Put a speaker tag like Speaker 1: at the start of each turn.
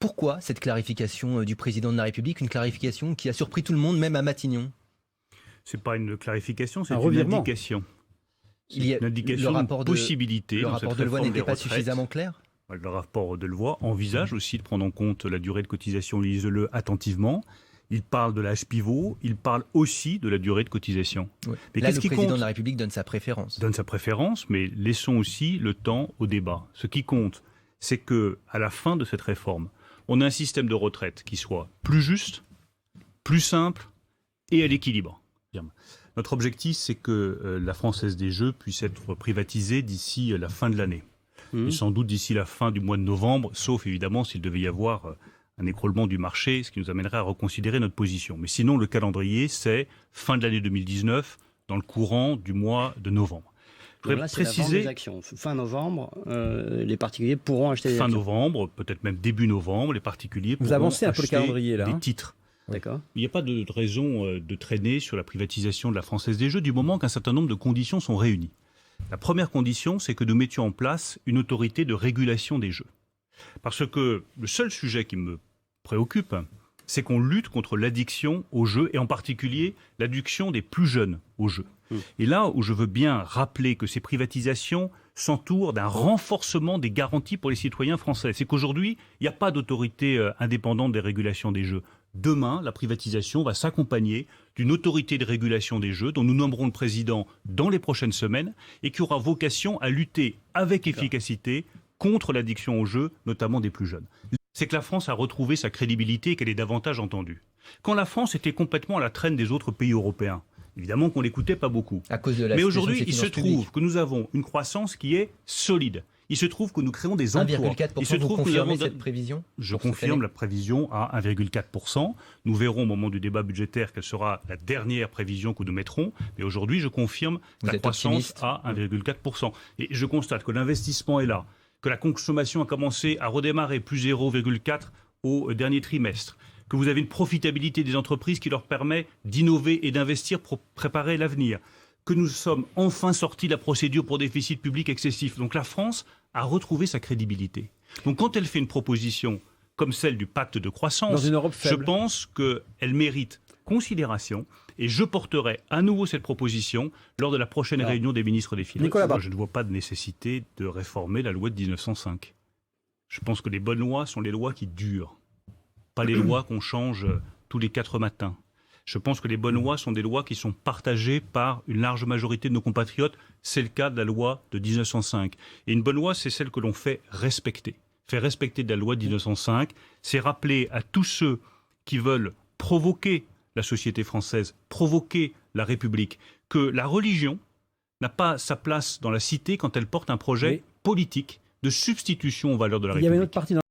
Speaker 1: Pourquoi cette clarification du président de la République, une clarification qui a surpris tout le monde, même à Matignon?
Speaker 2: C'est pas une clarification, c'est
Speaker 3: Un
Speaker 2: une
Speaker 3: revirement.
Speaker 2: indication. C'est
Speaker 1: Il y a-
Speaker 2: une indication,
Speaker 1: le rapport
Speaker 2: une
Speaker 1: de-
Speaker 2: possibilité.
Speaker 1: Le
Speaker 2: dans
Speaker 1: rapport
Speaker 2: cette
Speaker 1: de loi
Speaker 2: réforme
Speaker 1: n'était
Speaker 2: des
Speaker 1: pas
Speaker 2: retraites.
Speaker 1: suffisamment clair?
Speaker 2: Le rapport de loi envisage aussi de prendre en compte la durée de cotisation, lisez-le attentivement. Il parle de l'âge pivot, il parle aussi de la durée de cotisation.
Speaker 1: Ouais.
Speaker 2: Mais
Speaker 1: Là,
Speaker 2: qu'est-ce
Speaker 1: le
Speaker 2: qui
Speaker 1: président
Speaker 2: compte?
Speaker 1: de la République donne sa préférence.
Speaker 2: Donne sa préférence, mais laissons aussi le temps au débat. Ce qui compte, c'est que à la fin de cette réforme, on a un système de retraite qui soit plus juste, plus simple et à l'équilibre. Notre objectif, c'est que la Française des Jeux puisse être privatisée d'ici la fin de l'année. Et sans doute d'ici la fin du mois de novembre, sauf évidemment s'il devait y avoir un écroulement du marché, ce qui nous amènerait à reconsidérer notre position. Mais sinon, le calendrier, c'est fin de l'année 2019, dans le courant du mois de novembre. Je
Speaker 4: Donc
Speaker 2: voudrais
Speaker 4: là, c'est la vente
Speaker 2: préciser,
Speaker 4: des actions. Fin novembre, les particuliers pourront acheter des
Speaker 2: fin
Speaker 4: actions.
Speaker 2: novembre, peut-être même début novembre, les particuliers
Speaker 3: Vous
Speaker 2: pourront
Speaker 3: avancez un peu le
Speaker 2: acheter
Speaker 3: calendrier, là,
Speaker 2: des
Speaker 3: hein.
Speaker 2: titres.
Speaker 4: D'accord.
Speaker 2: Il n'y a pas de raison de traîner sur la privatisation de la Française des Jeux du moment qu'un certain nombre de conditions sont réunies. La première condition, c'est que nous mettions en place une autorité de régulation des jeux. Parce que le seul sujet qui me préoccupe, c'est qu'on lutte contre l'addiction aux jeux, et en particulier l'addiction des plus jeunes aux jeux. Et là où je veux bien rappeler que ces privatisations s'entourent d'un renforcement des garanties pour les citoyens français, c'est qu'aujourd'hui, il n'y a pas d'autorité indépendante des régulations des jeux. Demain, la privatisation va s'accompagner d'une autorité de régulation des jeux dont nous nommerons le président dans les prochaines semaines et qui aura vocation à lutter avec efficacité contre l'addiction aux jeux, notamment des plus jeunes. C'est que la France a retrouvé sa crédibilité et qu'elle est davantage entendue. Quand la France était complètement à la traîne des autres pays européens, évidemment qu'on l'écoutait pas beaucoup.
Speaker 1: À cause de la
Speaker 2: Mais
Speaker 1: situation
Speaker 2: aujourd'hui,
Speaker 1: de ses
Speaker 2: il se
Speaker 1: finances
Speaker 2: trouve
Speaker 1: publiques.
Speaker 2: que nous avons une croissance qui est solide. Il se trouve que nous créons des emplois.
Speaker 1: 1,4%,
Speaker 2: Il se
Speaker 1: vous
Speaker 2: trouve que nous
Speaker 1: confirmez
Speaker 2: avons...
Speaker 1: cette prévision?
Speaker 2: Je
Speaker 1: pour cette
Speaker 2: confirme
Speaker 1: année
Speaker 2: la prévision à 1,4%. Nous verrons au moment du débat budgétaire quelle sera la dernière prévision que nous mettrons. Mais aujourd'hui, je confirme
Speaker 1: Vous
Speaker 2: la
Speaker 1: êtes
Speaker 2: croissance
Speaker 1: optimiste?
Speaker 2: à 1,4%. Et je constate que l'investissement est là, que la consommation a commencé à redémarrer, plus 0,4% au dernier trimestre, que vous avez une profitabilité des entreprises qui leur permet d'innover et d'investir pour préparer l'avenir, que nous sommes enfin sortis de la procédure pour déficit public excessif. Donc la France a retrouvé sa crédibilité. Donc quand elle fait une proposition comme celle du pacte de
Speaker 3: Dans
Speaker 2: croissance,
Speaker 3: une Europe
Speaker 2: je
Speaker 3: faible.
Speaker 2: pense qu'elle mérite considération et je porterai à nouveau cette proposition lors de la prochaine réunion des ministres des Finances.
Speaker 3: Nicolas Barrot.
Speaker 2: Je ne vois pas de nécessité de réformer la loi de 1905. Je pense que les bonnes lois sont les lois qui durent, pas les lois qu'on change tous les 4 matins. Je pense que les bonnes lois sont des lois qui sont partagées par une large majorité de nos compatriotes. C'est le cas de la loi de 1905. Et une bonne loi, c'est celle que l'on fait respecter. Faire respecter de la loi de 1905, c'est rappeler à tous ceux qui veulent provoquer la société française, provoquer la République, que la religion n'a pas sa place dans la cité quand elle porte un projet
Speaker 3: Oui.
Speaker 2: politique de substitution aux valeurs de la
Speaker 3: Il y avait
Speaker 2: République.
Speaker 3: une autre partie dans